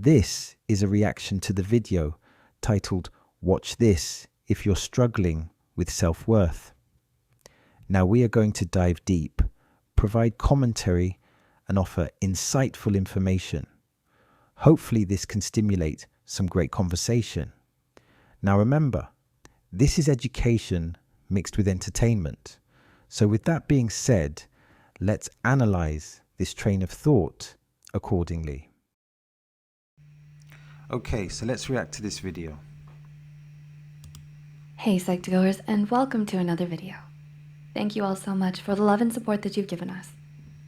This is a reaction to the video titled "Watch This If You're Struggling with Self-Worth." Now we are going to dive deep, provide commentary and offer insightful information. Hopefully this can stimulate some great conversation. Now remember, this is education mixed with entertainment. So with that being said, let's analyze this train of thought accordingly. Okay, so let's react to this video. Hey Psych2Goers, and welcome to another video. Thank you all so much for the love and support that you've given us,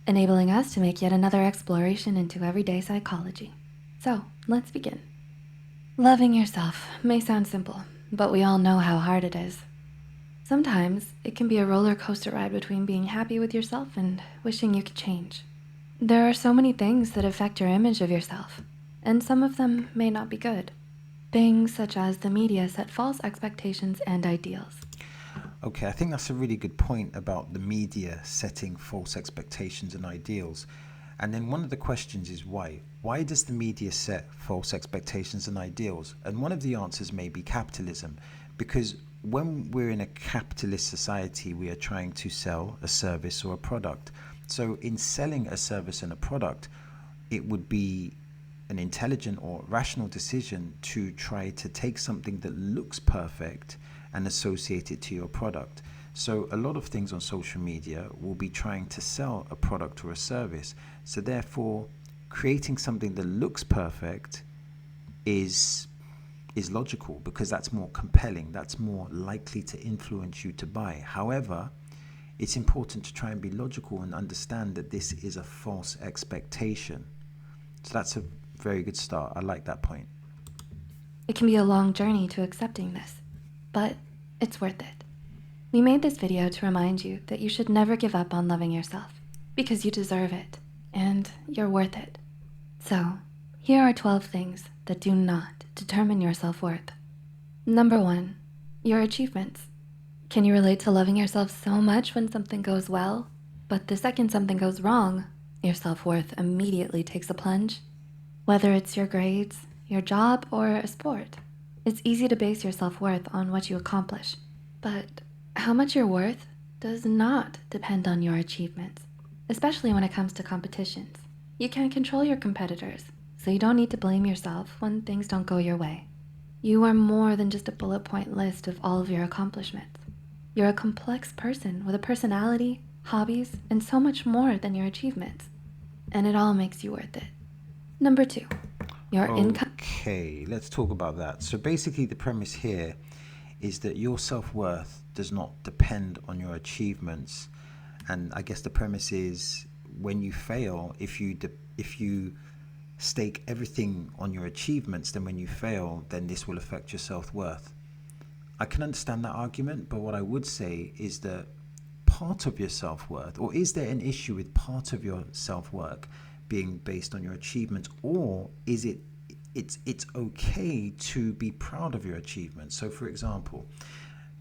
enabling us to make yet another exploration into everyday psychology. So let's begin. Loving yourself may sound simple, but we all know how hard it is. Sometimes it can be a roller coaster ride between being happy with yourself and wishing you could change. There are so many things that affect your image of yourself, and some of them may not be good. Things such as the media set false expectations and ideals. Okay, I think that's a really good point about the media setting false expectations and ideals. And then one of the questions is why? Why does the media set false expectations and ideals? And one of the answers may be capitalism, because when we're in a capitalist society, we are trying to sell a service or a product. So in selling a service and a product, it would be an intelligent or rational decision to try to take something that looks perfect and associate it to your product. So a lot of things on social media will be trying to sell a product or a service. So therefore, creating something that looks perfect is logical, because that's more compelling, that's more likely to influence you to buy. However, it's important to try and be logical and understand that this is a false expectation. So that's a very good start. I like that point. It can be a long journey to accepting this, but it's worth it. We made this video to remind you that you should never give up on loving yourself, because you deserve it and you're worth it. So here are 12 things that do not determine your self-worth. Number 1, your achievements. Can you relate to loving yourself so much when something goes well, but the second something goes wrong, your self-worth immediately takes a plunge? Whether it's your grades, your job, or a sport, it's easy to base your self-worth on what you accomplish. But how much you're worth does not depend on your achievements, especially when it comes to competitions. You can't control your competitors, so you don't need to blame yourself when things don't go your way. You are more than just a bullet point list of all of your accomplishments. You're a complex person with a personality, hobbies, and so much more than your achievements. And it all makes you worth it. Number 2, your income. Okay, let's talk about that. So basically the premise here is that your self-worth does not depend on your achievements. And I guess the premise is, when you fail, if you stake everything on your achievements, then when you fail, then this will affect your self-worth. I can understand that argument, but what I would say is that part of your self-worth, or is there an issue with part of your self-worth being based on your achievements, or is it's okay to be proud of your achievements? So for example,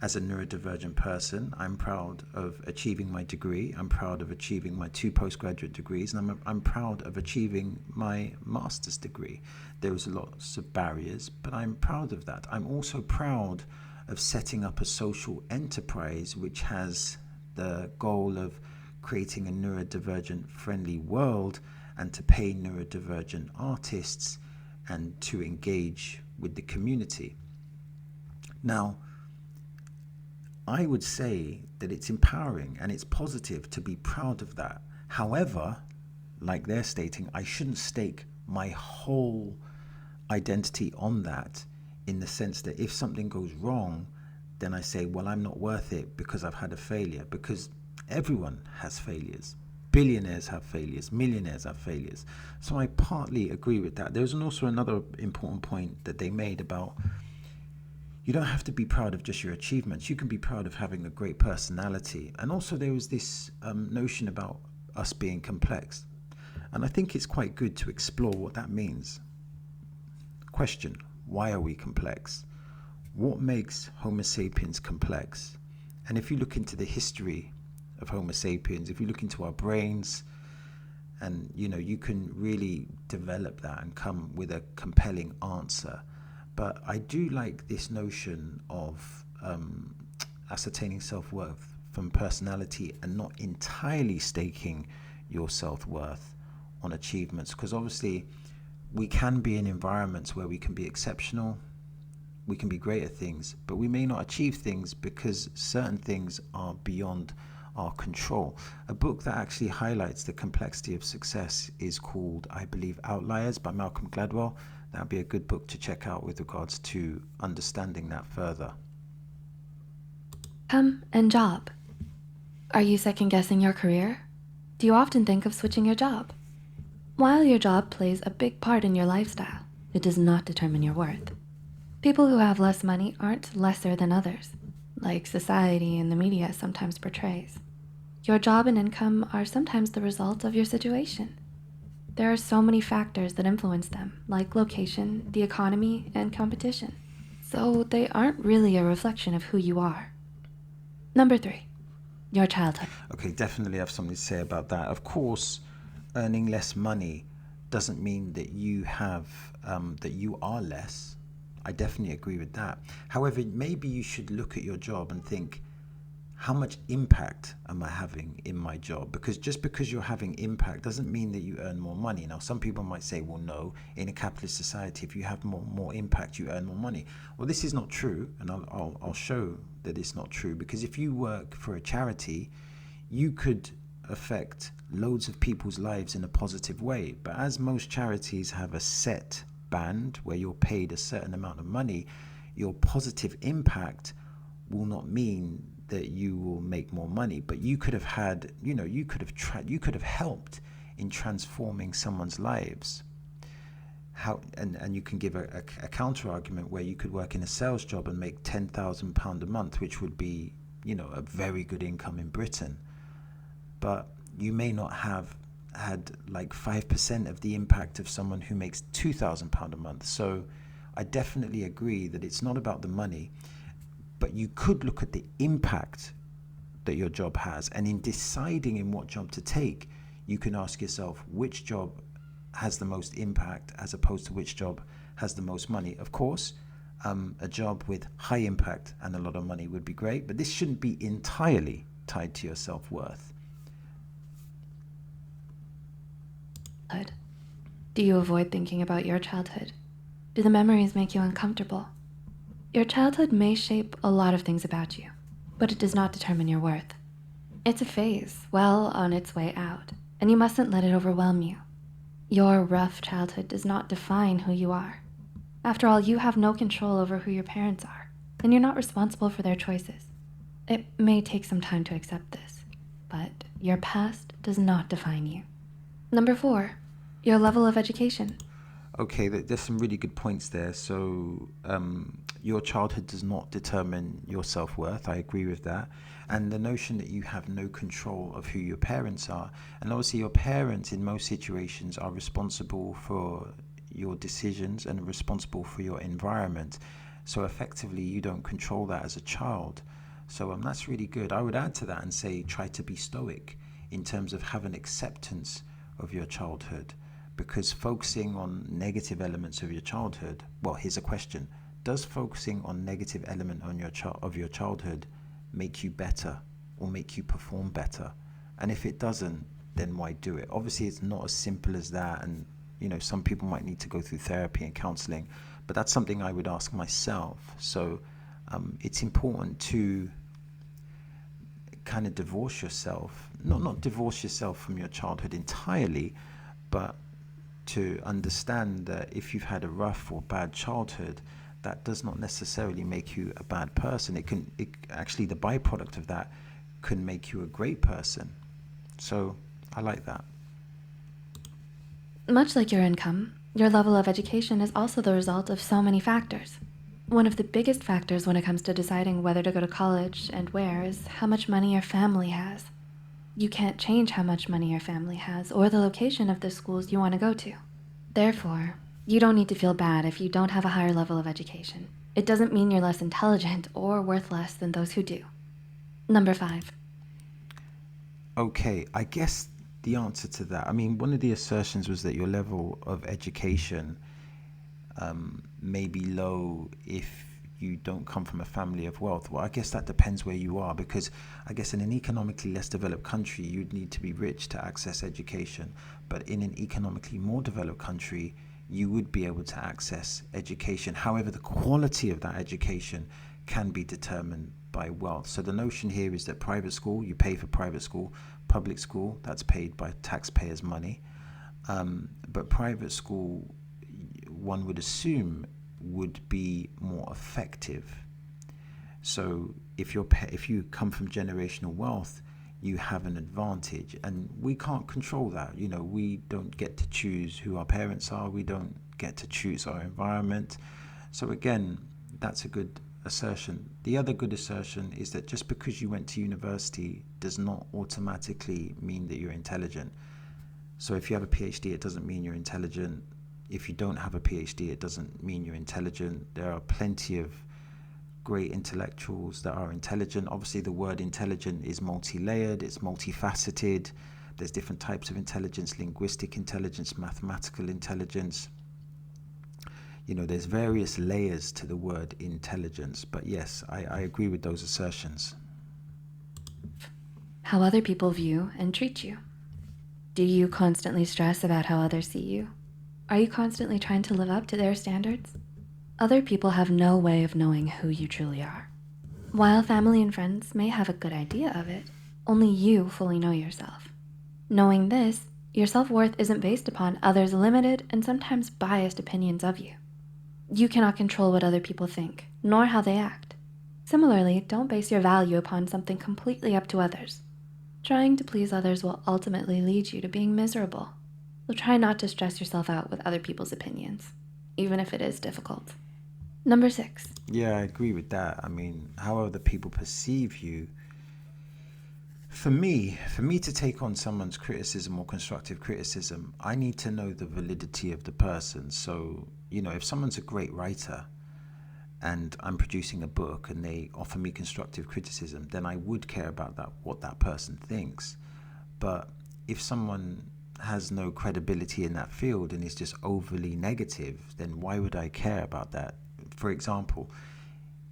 as a neurodivergent person, I'm proud of achieving my degree, I'm proud of achieving my 2 postgraduate degrees, and I'm proud of achieving my master's degree. There was lots of barriers, but I'm proud of that. I'm also proud of setting up a social enterprise which has the goal of creating a neurodivergent friendly world, and to pay neurodivergent artists and to engage with the community. Now, I would say that it's empowering and it's positive to be proud of that. However, like they're stating, I shouldn't stake my whole identity on that, in the sense that if something goes wrong, then I say, well, I'm not worth it because I've had a failure, because everyone has failures. Billionaires have failures, millionaires have failures. So I partly agree with that. There's also another important point that they made about, you don't have to be proud of just your achievements. You can be proud of having a great personality. And also there was this notion about us being complex. And I think it's quite good to explore what that means. Question, why are we complex? What makes Homo sapiens complex? And if you look into the history of Homo sapiens, if you look into our brains And you can really develop that and come with a compelling answer. But I do like this notion of ascertaining self-worth from personality and not entirely staking your self-worth on achievements, because obviously we can be in environments where we can be exceptional, we can be great at things, but we may not achieve things because certain things are beyond our control. A book that actually highlights the complexity of success is called, I believe, Outliers by Malcolm Gladwell. That would be a good book to check out with regards to understanding that further. Income and job. Are you second guessing your career? Do you often think of switching your job? While your job plays a big part in your lifestyle, it does not determine your worth. People who have less money aren't lesser than others, like society and the media sometimes portrays. Your job and income are sometimes the result of your situation. There are so many factors that influence them, like location, the economy, and competition. So they aren't really a reflection of who you are. Number 3, your childhood. Okay, definitely have something to say about that. Of course, earning less money doesn't mean that you are less. I definitely agree with that. However, maybe you should look at your job and think, how much impact am I having in my job? Because just because you're having impact doesn't mean that you earn more money. Now, some people might say, well, no, in a capitalist society, if you have more impact, you earn more money. Well, this is not true, and I'll show that it's not true. Because if you work for a charity, you could affect loads of people's lives in a positive way. But as most charities have a set band where you're paid a certain amount of money, your positive impact will not mean that you will make more money, but you could have had, you could have helped in transforming someone's lives. And you can give a counter argument where you could work in a sales job and make £10,000 a month, which would be, a very good income in Britain. But you may not have had like 5% of the impact of someone who makes £2,000 a month. So I definitely agree that it's not about the money, but you could look at the impact that your job has. And in deciding in what job to take, you can ask yourself which job has the most impact as opposed to which job has the most money. Of course, a job with high impact and a lot of money would be great, but this shouldn't be entirely tied to your self-worth. Do you avoid thinking about your childhood? Do the memories make you uncomfortable? Your childhood may shape a lot of things about you, but it does not determine your worth. It's a phase well on its way out, and you mustn't let it overwhelm you. Your rough childhood does not define who you are. After all, you have no control over who your parents are, and you're not responsible for their choices. It may take some time to accept this, but your past does not define you. Number 4, your level of education. Okay, there's some really good points there. So your childhood does not determine your self-worth. I agree with that. And the notion that you have no control of who your parents are. And obviously your parents in most situations are responsible for your decisions and responsible for your environment. So effectively you don't control that as a child. So that's really good. I would add to that and say try to be stoic in terms of having acceptance of your childhood. Because focusing on negative elements of your childhood, well, here's a question. Does focusing on negative element on of your childhood make you better or make you perform better? And if it doesn't, then why do it? Obviously, it's not as simple as that. And, some people might need to go through therapy and counseling, but that's something I would ask myself. So it's important to kind of divorce yourself, not divorce yourself from your childhood entirely, but to understand that if you've had a rough or bad childhood, that does not necessarily make you a bad person. It actually, the byproduct of that can make you a great person. So I like that. Much like your income, your level of education is also the result of so many factors. One of the biggest factors when it comes to deciding whether to go to college and where is how much money your family has. You can't change how much money your family has or the location of the schools you want to go to. Therefore, you don't need to feel bad if you don't have a higher level of education. It doesn't mean you're less intelligent or worth less than those who do. Number 5. Okay, I guess the answer to that. I mean, one of the assertions was that your level of education may be low if you don't come from a family of wealth. Well, I guess that depends where you are, because I guess in an economically less developed country, you'd need to be rich to access education. But in an economically more developed country, you would be able to access education. However, the quality of that education can be determined by wealth. So the notion here is that private school, you pay for private school; public school, that's paid by taxpayers' money. But private school, one would assume, would be more effective. So if you come from generational wealth, you have an advantage, and we can't control that. We don't get to choose who our parents are. We don't get to choose our environment. So again, that's a good assertion. The other good assertion is that just because you went to university does not automatically mean that you're intelligent. So if you have a PhD, it doesn't mean you're intelligent. If you don't have a PhD, it doesn't mean you're intelligent. There are plenty of great intellectuals that are intelligent. Obviously, the word intelligent is multi-layered, it's multifaceted. There's different types of intelligence: linguistic intelligence, mathematical intelligence. There's various layers to the word intelligence. But yes, I agree with those assertions. How other people view and treat you. Do you constantly stress about how others see you? Are you constantly trying to live up to their standards? Other people have no way of knowing who you truly are. While family and friends may have a good idea of it, only you fully know yourself. Knowing this, your self-worth isn't based upon others' limited and sometimes biased opinions of you. You cannot control what other people think, nor how they act. Similarly, don't base your value upon something completely up to others. Trying to please others will ultimately lead you to being miserable. So try not to stress yourself out with other people's opinions, even if it is difficult. Number 6. Yeah, I agree with that. I mean, how other people perceive you. For me to take on someone's criticism or constructive criticism, I need to know the validity of the person. So, if someone's a great writer and I'm producing a book and they offer me constructive criticism, then I would care about what that person thinks. But if someone has no credibility in that field and is just overly negative, then why would I care about that? For example,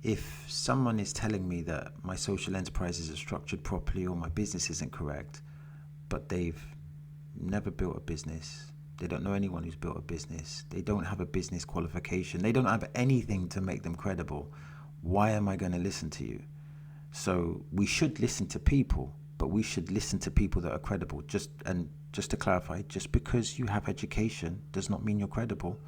if someone is telling me that my social enterprises are structured properly or my business isn't correct, but they've never built a business, they don't know anyone who's built a business, they don't have a business qualification, they don't have anything to make them credible, why am I going to listen to you? So we should listen to people, but we should listen to people that are credible. Just to clarify, just because you have education does not mean you're credible.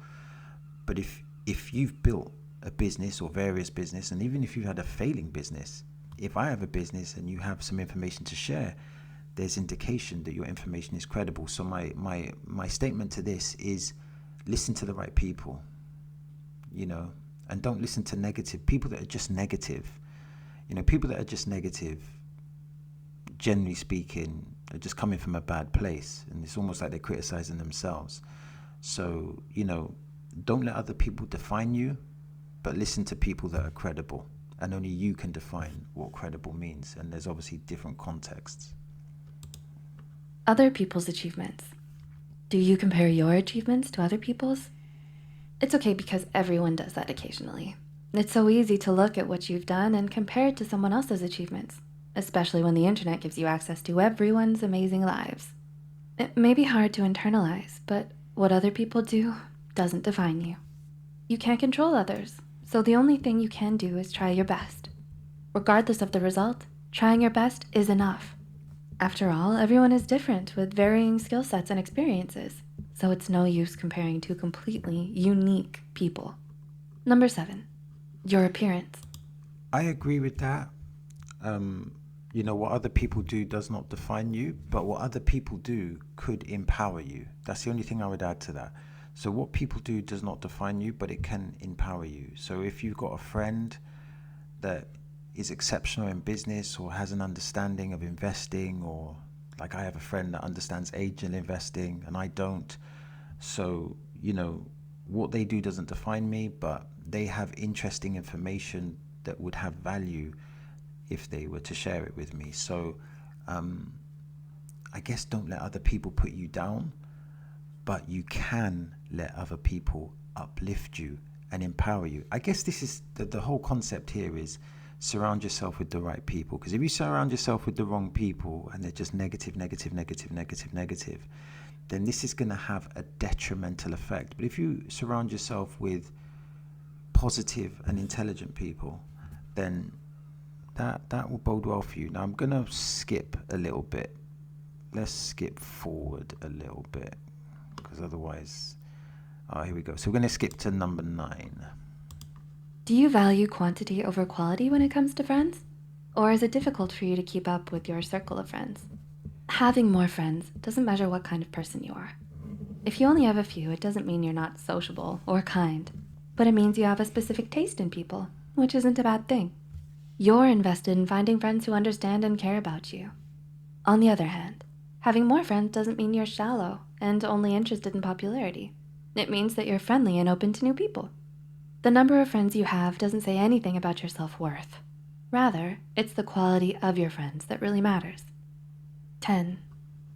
But if you've built a business or various business, and even if you've had a failing business, if I have a business and you have some information to share, there's indication that your information is credible. So my statement to this is listen to the right people, and don't listen to negative people that are just negative. People that are just negative, generally speaking, are just coming from a bad place, and it's almost like they're criticizing themselves. So, don't let other people define you, but listen to people that are credible, and only you can define what credible means, and there's obviously different contexts. Other people's achievements. Do you compare your achievements to other people's? It's okay, because everyone does that occasionally. It's so easy to look at what you've done and compare it to someone else's achievements, especially when the internet gives you access to everyone's amazing lives. It may be hard to internalize, but what other people do doesn't define you. You can't control others, so the only thing you can do is try your best. Regardless of the result, trying your best is enough. After all, everyone is different with varying skill sets and experiences, so it's no use comparing two completely unique people. Number 7, your appearance. I agree with that. What other people do does not define you, but what other people do could empower you. That's the only thing I would add to that. So what people do does not define you, but it can empower you. So if you've got a friend that is exceptional in business or has an understanding of investing, or like I have a friend that understands angel investing and I don't. So, what they do doesn't define me, but they have interesting information that would have value if they were to share it with me. So I I guess don't let other people put you down, but you can let other people uplift you and empower you. I guess this is the whole concept here is surround yourself with the right people. Because if you surround yourself with the wrong people and they're just negative, negative, negative, negative, negative, then this is going to have a detrimental effect. But if you surround yourself with positive and intelligent people, then that will bode well for you. Now I'm going to skip a little bit. Let's skip forward a little bit, because otherwise... here we go. So we're going to skip to number 9. Do you value quantity over quality when it comes to friends? Or is it difficult for you to keep up with your circle of friends? Having more friends doesn't measure what kind of person you are. If you only have a few, it doesn't mean you're not sociable or kind, but it means you have a specific taste in people, which isn't a bad thing. You're invested in finding friends who understand and care about you. On the other hand, having more friends doesn't mean you're shallow and only interested in popularity. It means that you're friendly and open to new people. The number of friends you have doesn't say anything about your self-worth. Rather, it's the quality of your friends that really matters. 10.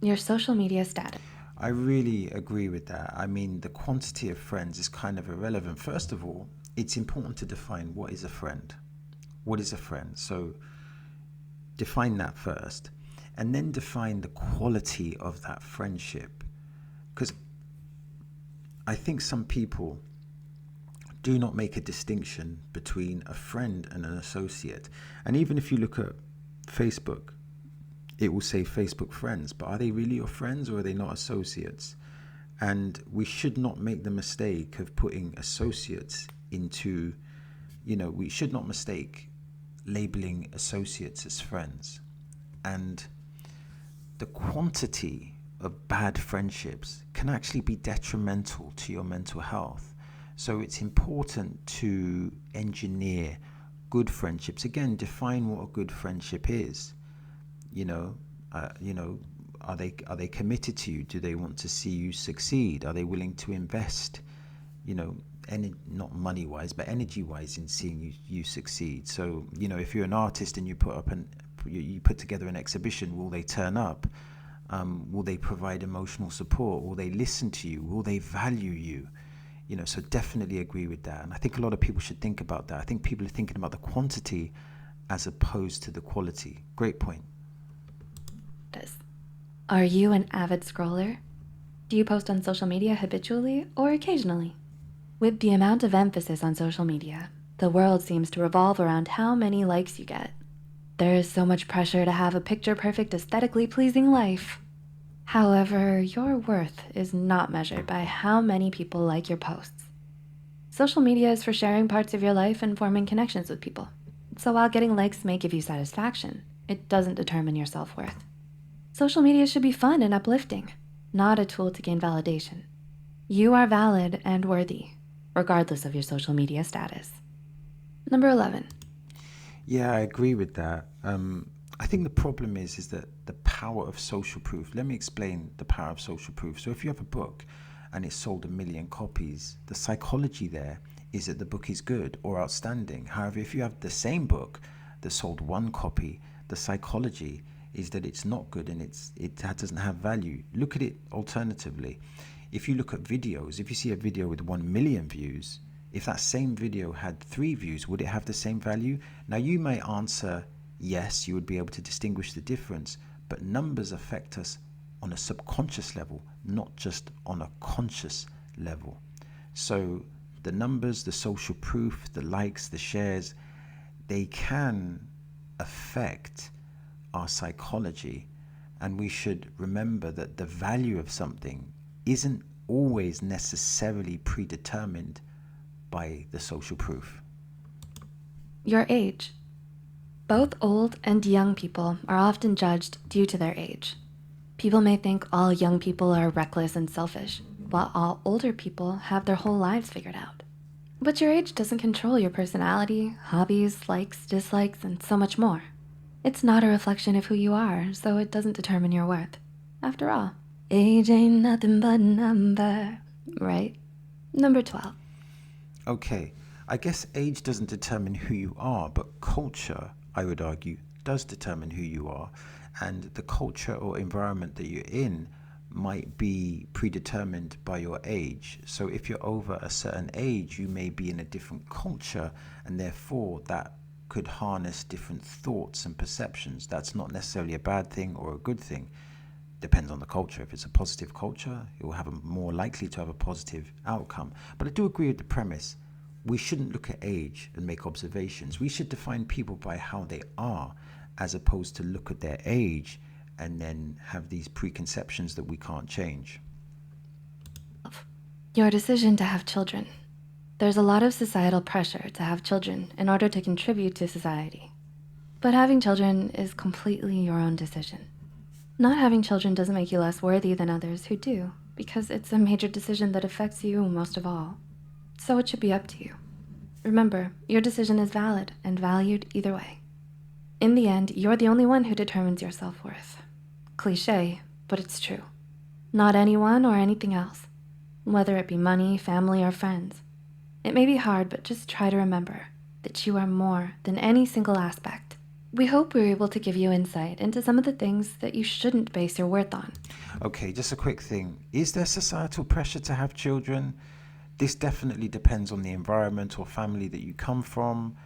Your social media status. I really agree with that. I mean, the quantity of friends is kind of irrelevant. First of all, it's important to define what is a friend. What is a friend? So define that first, and then define the quality of that friendship. Because I think some people do not make a distinction between a friend and an associate. And even if you look at Facebook, it will say Facebook friends, but are they really your friends or are they not associates? And we should not make the mistake of putting associates into, we should not mistake labeling associates as friends. And the quantity of bad friendships can actually be detrimental to your mental health. So it's important to engineer good friendships. Again, define what a good friendship is. Are they committed to you? Do they want to see you succeed? Are they willing to invest, not money wise, but energy wise in seeing you succeed? So, if you're an artist and you put together an exhibition, will they turn up? Will they provide emotional support? Will they listen to you? Will they value you? So definitely agree with that. And I think a lot of people should think about that. I think people are thinking about the quantity as opposed to the quality. Great point. Are you an avid scroller? Do you post on social media habitually or occasionally? With the amount of emphasis on social media, the world seems to revolve around how many likes you get. There is so much pressure to have a picture-perfect, aesthetically pleasing life. However, your worth is not measured by how many people like your posts. Social media is for sharing parts of your life and forming connections with people. So while getting likes may give you satisfaction, it doesn't determine your self-worth. Social media should be fun and uplifting, not a tool to gain validation. You are valid and worthy, regardless of your social media status. Number 11. Yeah, I agree with that. I think the problem is that the power of social proof. Let me explain the power of social proof. So if you have a book and it's sold 1 million copies, the psychology there is that the book is good or outstanding. However, if you have the same book that sold 1 copy, the psychology is that it's not good and it doesn't have value. Look at it alternatively. If you look at videos, if you see a video with 1 million views, if that same video had 3 views, would it have the same value? Now you may answer yes, you would be able to distinguish the difference, but numbers affect us on a subconscious level, not just on a conscious level. So the numbers, the social proof, the likes, the shares, they can affect our psychology, and we should remember that the value of something isn't always necessarily predetermined by the social proof. Your age. Both old and young people are often judged due to their age. People may think all young people are reckless and selfish, while all older people have their whole lives figured out. But your age doesn't control your personality, hobbies, likes, dislikes, and so much more. It's not a reflection of who you are, so it doesn't determine your worth. After all, age ain't nothing but a number, right? Number 12. Okay, I guess age doesn't determine who you are, but culture, I would argue, does determine who you are. and the culture or environment that you're in might be predetermined by your age. So if you're over a certain age, you may be in a different culture, and therefore that could harness different thoughts and perceptions. That's not necessarily a bad thing or a good thing. Depends on the culture. If it's a positive culture, it will have a more likely to have a positive outcome. But I do agree with the premise. We shouldn't look at age and make observations. We should define people by how they are, as opposed to look at their age and then have these preconceptions that we can't change. Your decision to have children. There's a lot of societal pressure to have children in order to contribute to society. But having children is completely your own decision. Not having children doesn't make you less worthy than others who do, because it's a major decision that affects you most of all. So it should be up to you. Remember, your decision is valid and valued either way. In the end, you're the only one who determines your self-worth. Cliché, but it's true. Not anyone or anything else, whether it be money, family, or friends. It may be hard, but just try to remember that you are more than any single aspect. We hope we were able to give you insight into some of the things that you shouldn't base your worth on. Okay, just a quick thing. Is there societal pressure to have children? This definitely depends on the environment or family that you come from.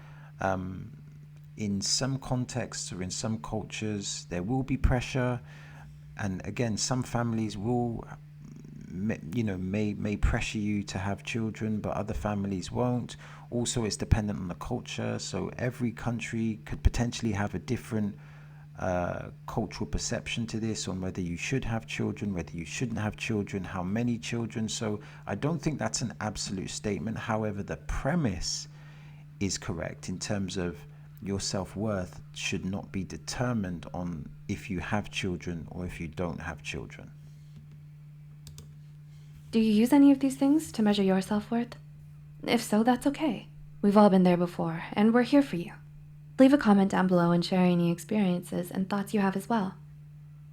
In some contexts or in some cultures, there will be pressure. And again, some families will, may pressure you to have children, but other families won't. Also, it's dependent on the culture. So every country could potentially have a different cultural perception to this, on whether you should have children, whether you shouldn't have children, how many children. So I don't think that's an absolute statement. However, the premise is correct in terms of your self-worth should not be determined on if you have children or if you don't have children. Do you use any of these things to measure your self-worth? If so, that's okay. We've all been there before, and we're here for you. Leave a comment down below and share any experiences and thoughts you have as well.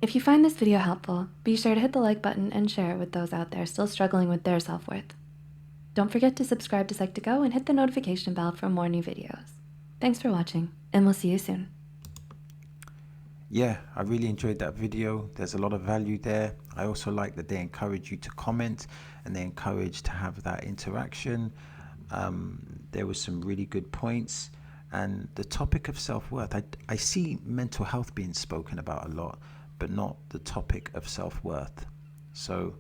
If you find this video helpful, be sure to hit the like button and share it with those out there still struggling with their self-worth. Don't forget to subscribe to Psych2Go and hit the notification bell for more new videos. Thanks for watching, and we'll see you soon. Yeah, I really enjoyed that video. There's a lot of value there. I also like that they encourage you to comment and they encourage to have that interaction. There were some really good points. And the topic of self-worth, I see mental health being spoken about a lot, but not the topic of self-worth. So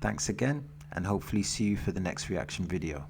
thanks again, and hopefully see you for the next reaction video.